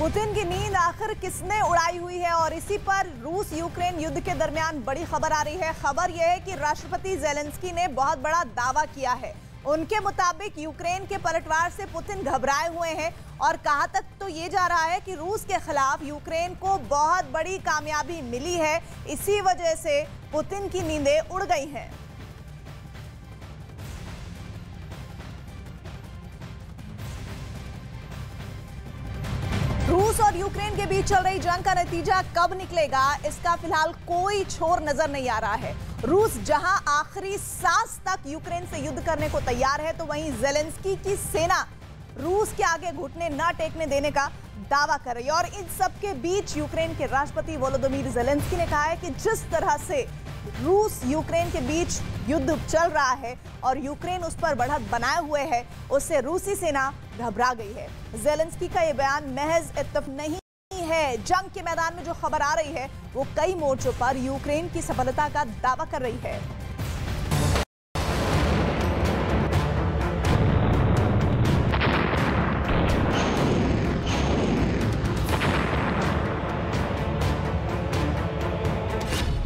Putin की नींद आखिर किसने उड़ाई हुई है और इसी पर रूस यूक्रेन युद्ध के दरमियान बड़ी खबर आ रही है। खबर यह है कि राष्ट्रपति ज़ेलेंस्की ने बहुत बड़ा दावा किया है। उनके मुताबिक यूक्रेन के पलटवार से पुतिन घबराए हुए हैं और कहां तक तो ये जा रहा है कि रूस के खिलाफ यूक्रेन को बहुत बड़ी कामयाबी मिली है, इसी वजह से पुतिन की नींदें उड़ गई हैं। रूस और यूक्रेन के बीच चल रही जंग का नतीजा कब निकलेगा, इसका फिलहाल कोई छोर नजर नहीं आ रहा है। रूस जहां आखिरी सांस तक यूक्रेन से युद्ध करने को तैयार है, तो वहीं ज़ेलेंस्की की सेना रूस के आगे घुटने न टेकने देने का दावा कर रही है। और इन सब के बीच यूक्रेन के राष्ट्रपति वोलोदिमीर ज़ेलेंस्की ने कहा है कि जिस तरह से रूस यूक्रेन के बीच युद्ध चल रहा है और यूक्रेन उस पर बढ़त बनाए हुए है, उससे रूसी सेना घबरा गई है। ज़ेलेंस्की का यह बयान महज इत्तफ़ाक़ नहीं है। जंग के मैदान में जो खबर आ रही है वो कई मोर्चों पर यूक्रेन की सफलता का दावा कर रही है।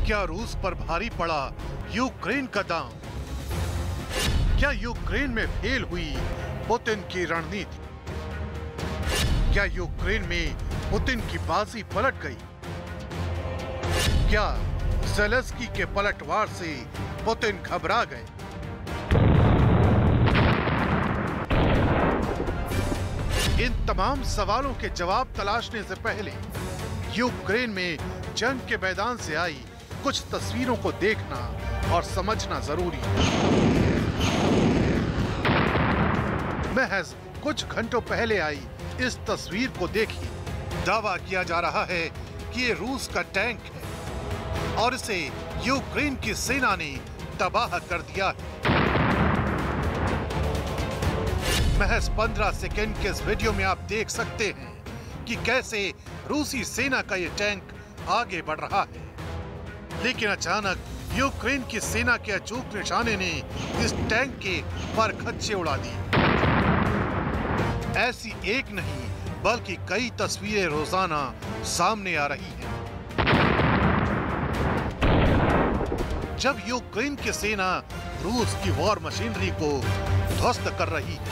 क्या रूस पर भारी पड़ा यूक्रेन का दांव? क्या यूक्रेन में फेल हुई पुतिन की रणनीति? क्या यूक्रेन में पुतिन की बाजी पलट गई? क्या ज़ेलेंस्की के पलटवार से पुतिन घबरा गए? इन तमाम सवालों के जवाब तलाशने से पहले यूक्रेन में जंग के मैदान से आई कुछ तस्वीरों को देखना और समझना जरूरी है। महज कुछ घंटों पहले आई इस तस्वीर को देखिए। दावा किया जा रहा है कि ये रूस का टैंक है और इसे यूक्रेन की सेना ने तबाह कर दिया है। महज 15 सेकंड के इस वीडियो में आप देख सकते हैं कि कैसे रूसी सेना का ये टैंक आगे बढ़ रहा है, लेकिन अचानक यूक्रेन की सेना के अचूक निशाने ने इस टैंक के परखच्चे उड़ा दिए। ऐसी एक नहीं बल्कि कई तस्वीरें रोजाना सामने आ रही हैं। जब यूक्रेन की सेना रूस की वॉर मशीनरी को ध्वस्त कर रही है।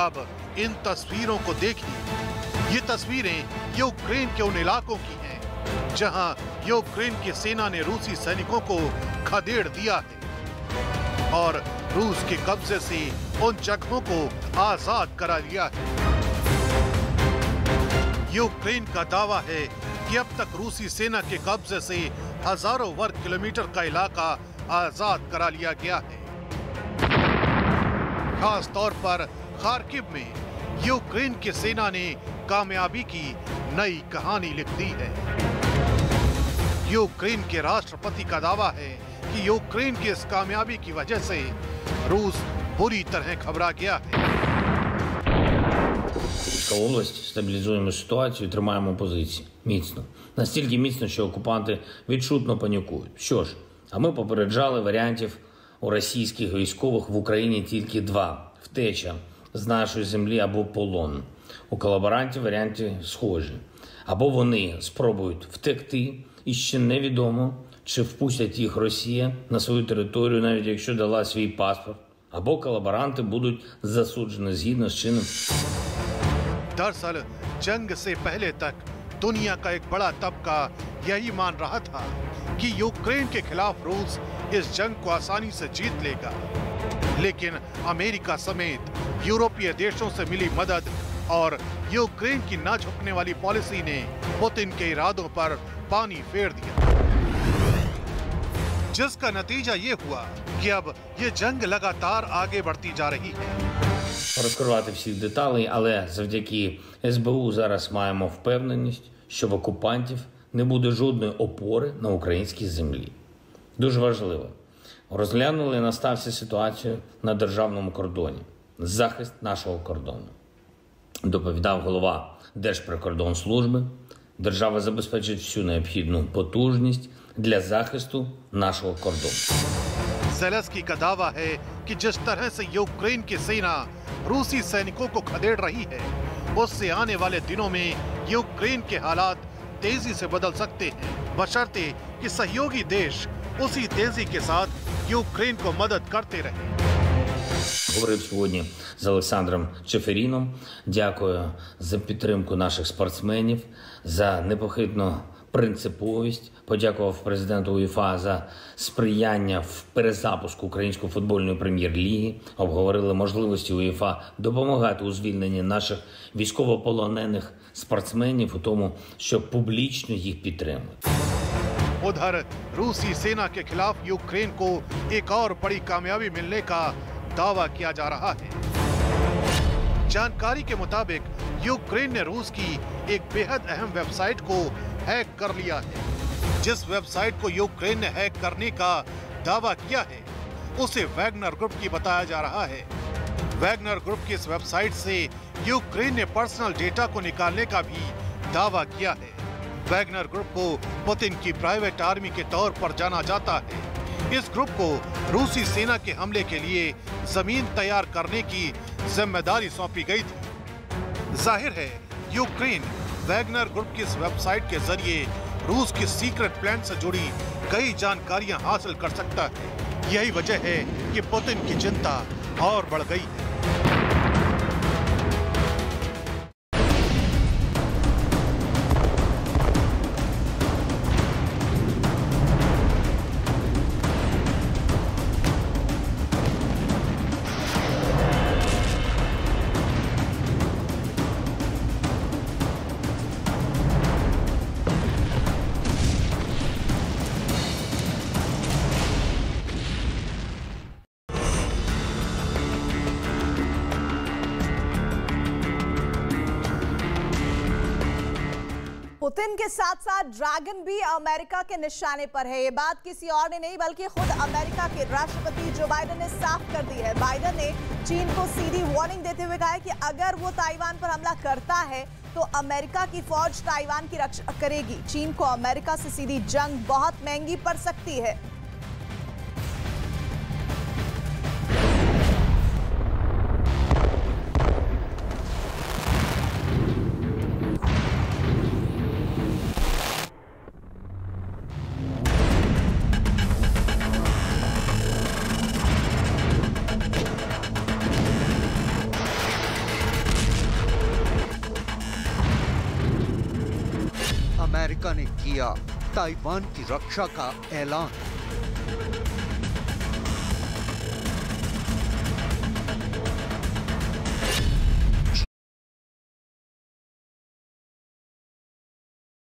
अब इन तस्वीरों को देखिए। ये तस्वीरें यूक्रेन के उन इलाकों की हैं जहां यूक्रेन की सेना ने रूसी सैनिकों को खदेड़ दिया है और रूस के कब्जे से उन जगहों को आजाद करा लिया है। यूक्रेन का दावा है कि अब तक रूसी सेना के कब्जे से हजारों वर्ग किलोमीटर का इलाका आजाद करा लिया गया है। खास तौर पर खार्किव में यूक्रेन की सेना ने कामयाबी की नई कहानी लिख दी है। यूक्रेन के राष्ट्रपति का दावा है कि यूक्रेन की इस कामयाबी की वजह से रूस बुरी तरह घबरा गया है। Область стабілізуємо ситуацію, тримаємо позиції міцно. Настільки міцно, що окупанти відчутно панікують. Що ж, а ми попереджали варіантів у російських військових в Україні тільки два: втеча з нашої землі або полон. У колаборантів варіанти схожі. Або вони спробують втекти, і ще невідомо, чи впустять їх Росія на свою територію, навіть якщо дала свій паспорт. Або колаборанти будуть засуджені згідно з чином. दरअसल जंग से पहले तक दुनिया का एक बड़ा तबका यही मान रहा था कि यूक्रेन के खिलाफ रूस इस जंग को आसानी से जीत लेगा, लेकिन अमेरिका समेत यूरोपीय देशों से मिली मदद और यूक्रेन की ना झुकने वाली पॉलिसी ने पुतिन के इरादों पर पानी फेर दिया, जिसका नतीजा ये हुआ कि अब ये जंग लगातार आगे बढ़ती जा रही है। Розкривати всіх деталей, але завдяки СБУ зараз маємо впевненість, що в окупантів не буде жодної опори на українській землі. Дуже важливо. Розглянули на ставці ситуацію на державному кордоні. Захист нашого кордону. Доповідав голова Держприкордонслужби. Держава забезпечить всю необхідну потужність для захисту нашого кордону. ज़ेलेंस्की का दावा है कि जिस तरह से यूक्रेन की सेना रूसी सैनिकों को खदेड़ रही है, उससे आने वाले दिनों में यूक्रेन के हालात तेजी से बदल सकते हैं, बशर्ते कि सहयोगी देश उसी तेजी के साथ यूक्रेन को मदद करते रहे। Говорив сьогодні з Олександром Чеферіном. Дякую за підтримку наших спортсменів, за непохитну принциповість. Подякував президенту УЄФА за сприяння в перезапуску Української футбольної прем'єр-ліги. Обговорили можливості УЄФА допомагати у звільненні наших військовополонених спортсменів, у тому, щоб публічно їх підтримувати. उधर रूसी सेना के खिलाफ यूक्रेन को एक और बड़ी कामयाबी मिलने का दावा किया जा रहा है। जानकारी के मुताबिक यूक्रेन ने रूस की एक बेहद अहम वेबसाइट को हैक कर लिया है। जिस वेबसाइट को यूक्रेन ने हैक करने का दावा किया है, उसे वैगनर ग्रुप की बताया जा रहा है। वैगनर ग्रुप की इस वेबसाइट से यूक्रेन ने पर्सनल डेटा को निकालने का भी दावा किया है। वैगनर ग्रुप को पुतिन की प्राइवेट आर्मी के तौर पर जाना जाता है। इस ग्रुप को रूसी सेना के हमले के लिए जमीन तैयार करने की जिम्मेदारी सौंपी गई थी। जाहिर है यूक्रेन वैगनर ग्रुप की इस वेबसाइट के जरिए रूस की सीक्रेट प्लान से जुड़ी कई जानकारियां हासिल कर सकता है। यही वजह है कि पुतिन की चिंता और बढ़ गई है। पुतिन के साथ साथ ड्रैगन भी अमेरिका के निशाने पर है। ये बात किसी और ने नहीं बल्कि खुद अमेरिका के राष्ट्रपति जो बाइडेन ने साफ कर दी है। बाइडेन ने चीन को सीधी वार्निंग देते हुए कहा है कि अगर वो ताइवान पर हमला करता है तो अमेरिका की फौज ताइवान की रक्षा करेगी। चीन को अमेरिका से सीधी जंग बहुत महंगी पड़ सकती है। अमेरिका ने किया ताइवान की रक्षा का ऐलान।